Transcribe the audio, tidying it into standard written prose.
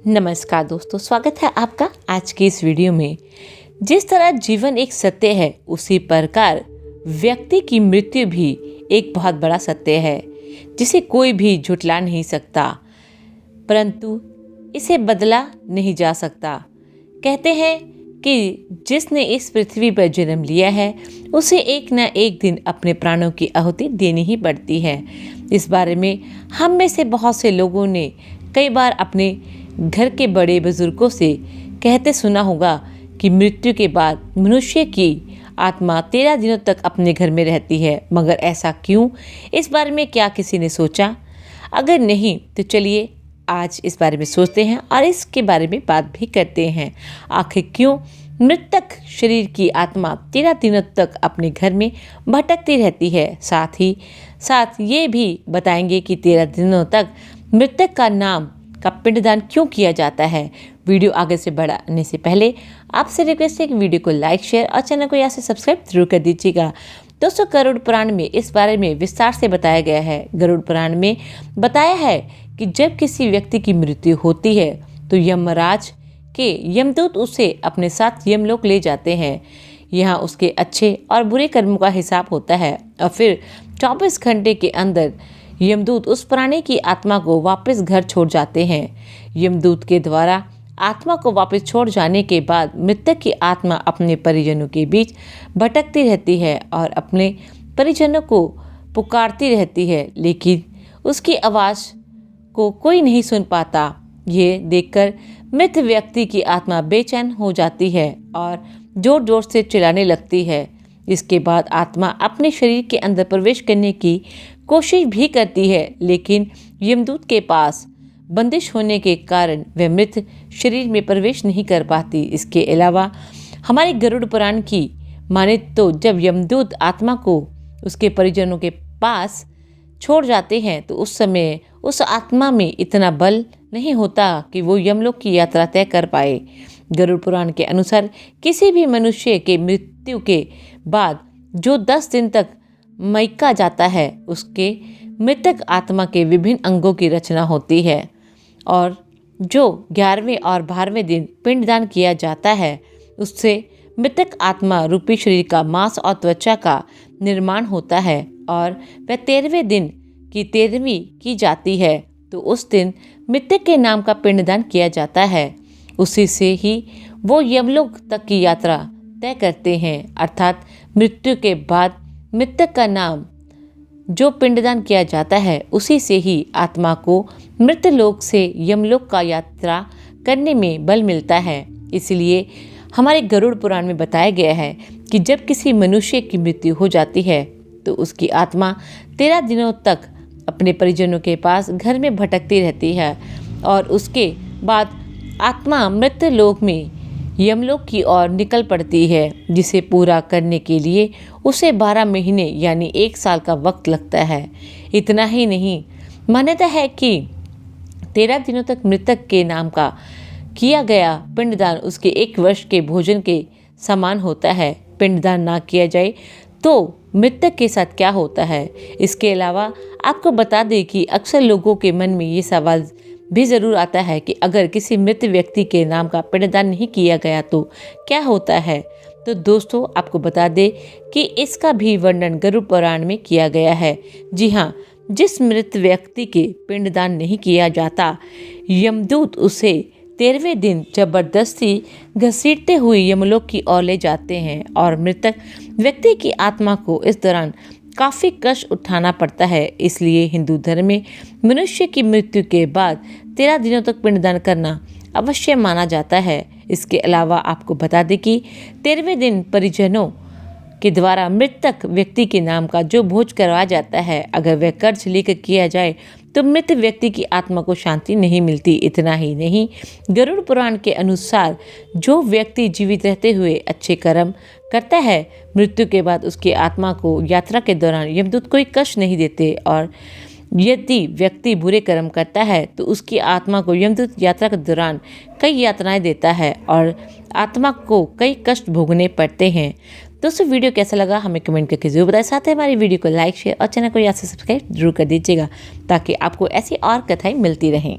नमस्कार दोस्तों, स्वागत है आपका आज की इस वीडियो में। जिस तरह जीवन एक सत्य है, उसी प्रकार व्यक्ति की मृत्यु भी एक बहुत बड़ा सत्य है जिसे कोई भी झुठला नहीं सकता, परंतु इसे बदला नहीं जा सकता। कहते हैं कि जिसने इस पृथ्वी पर जन्म लिया है उसे एक न एक दिन अपने प्राणों की आहुति देनी ही पड़ती है। इस बारे में हम में से बहुत से लोगों ने कई बार अपने घर के बड़े बुजुर्गों से कहते सुना होगा कि मृत्यु के बाद मनुष्य की आत्मा 13 दिनों तक अपने घर में रहती है। मगर ऐसा क्यों? इस बारे में क्या किसी ने सोचा? अगर नहीं तो चलिए आज इस बारे में सोचते हैं और इसके बारे में बात भी करते हैं। आखिर क्यों मृतक शरीर की आत्मा 13 दिनों तक अपने घर में भटकती रहती है। साथ ही साथ ये भी बताएंगे कि 13 दिनों तक मृतक का नाम का पिंडदान क्यों किया जाता है। वीडियो आगे से बढ़ाने से पहले आपसे रिक्वेस्ट है कि वीडियो को लाइक, शेयर और चैनल को यहाँ से सब्सक्राइब जरूर कर दीजिएगा। दोस्तों, गरुड़ पुराण में इस बारे में विस्तार से बताया गया है। गरुड़ पुराण में बताया है कि जब किसी व्यक्ति की मृत्यु होती है तो यमराज के यमदूत उसे अपने साथ यमलोक ले जाते हैं। यहाँ उसके अच्छे और बुरे कर्मों का हिसाब होता है और फिर 24 घंटे के अंदर यमदूत उस प्राणी की आत्मा को वापस घर छोड़ जाते हैं। यमदूत के द्वारा आत्मा को वापस छोड़ जाने के बाद मृतक की आत्मा अपने परिजनों के बीच भटकती रहती है और अपने परिजनों को पुकारती रहती है, लेकिन उसकी आवाज़ को कोई नहीं सुन पाता। ये देखकर मृत व्यक्ति की आत्मा बेचैन हो जाती है और जोर जोर से चिल्लाने लगती है। इसके बाद आत्मा अपने शरीर के अंदर प्रवेश करने की कोशिश भी करती है, लेकिन यमदूत के पास बंदिश होने के कारण वह मृत शरीर में प्रवेश नहीं कर पाती। इसके अलावा हमारे गरुड़ पुराण की माने तो जब यमदूत आत्मा को उसके परिजनों के पास छोड़ जाते हैं तो उस समय उस आत्मा में इतना बल नहीं होता कि वो यमलोक की यात्रा तय कर पाए। गरुड़ पुराण के अनुसार किसी भी मनुष्य के मृत्यु के बाद जो 10 दिन तक मयका जाता है उसके मृतक आत्मा के विभिन्न अंगों की रचना होती है और जो 11वें और 12वें दिन पिंडदान किया जाता है उससे मृतक आत्मा रूपी शरीर का मांस और त्वचा का निर्माण होता है और वह 13वें दिन की 13वीं की जाती है तो उस दिन मृतक के नाम का पिंडदान किया जाता है। उसी से ही वो यमलोक तक की यात्रा तय करते हैं, अर्थात मृत्यु के बाद मृतक का नाम जो पिंडदान किया जाता है उसी से ही आत्मा को मृत लोक से यमलोक का यात्रा करने में बल मिलता है। इसलिए हमारे गरुड़ पुराण में बताया गया है कि जब किसी मनुष्य की मृत्यु हो जाती है तो उसकी आत्मा 13 दिनों तक अपने परिजनों के पास घर में भटकती रहती है और उसके बाद आत्मा मृत लोक में यमलोक की ओर निकल पड़ती है, जिसे पूरा करने के लिए उसे 12 महीने यानी 1 साल का वक्त लगता है। इतना ही नहीं, मान्यता है कि 13 दिनों तक मृतक के नाम का किया गया पिंडदान उसके 1 वर्ष के भोजन के समान होता है। पिंडदान ना किया जाए तो मृतक के साथ क्या होता है? इसके अलावा आपको बता दें कि अक्सर लोगों के मन में ये सवाल भी ज़रूर आता है कि अगर किसी मृत व्यक्ति के नाम का पिंडदान नहीं किया गया तो क्या होता है। तो दोस्तों, आपको बता दें कि इसका भी वर्णन गरुड़ पुराण में किया गया है। जी हाँ, जिस मृत व्यक्ति के पिंडदान नहीं किया जाता, यमदूत उसे 13वें दिन जबरदस्ती घसीटते हुए यमलोक की ओर ले जाते हैं और मृतक व्यक्ति की आत्मा को इस दौरान काफ़ी कष्ट उठाना पड़ता है। इसलिए हिंदू धर्म में मनुष्य की मृत्यु के बाद 13 दिनों तक पिंडदान करना अवश्य माना जाता है। इसके अलावा आपको बता दें कि 13वें दिन परिजनों के द्वारा मृतक व्यक्ति के नाम का जो भोज करवाया जाता है, अगर वह कर्ज लेकर किया जाए तो मृत व्यक्ति की आत्मा को शांति नहीं मिलती। इतना ही नहीं, गरुड़ पुराण के अनुसार जो व्यक्ति जीवित रहते हुए अच्छे कर्म करता है, मृत्यु के बाद उसकी आत्मा को यात्रा के दौरान यमदूत कोई कष्ट नहीं देते और यदि व्यक्ति बुरे कर्म करता है तो उसकी आत्मा को यमदूत यात्रा के दौरान कई यातनाएं देता है और आत्मा को कई कष्ट भोगने पड़ते हैं। दोस्तों, वीडियो कैसा लगा हमें कमेंट करके जरूर बताएं। साथ ही हमारी वीडियो को लाइक, शेयर और चैनल को यहाँ से सब्सक्राइब जरूर कर दीजिएगा ताकि आपको ऐसी और कथाएं मिलती रहें।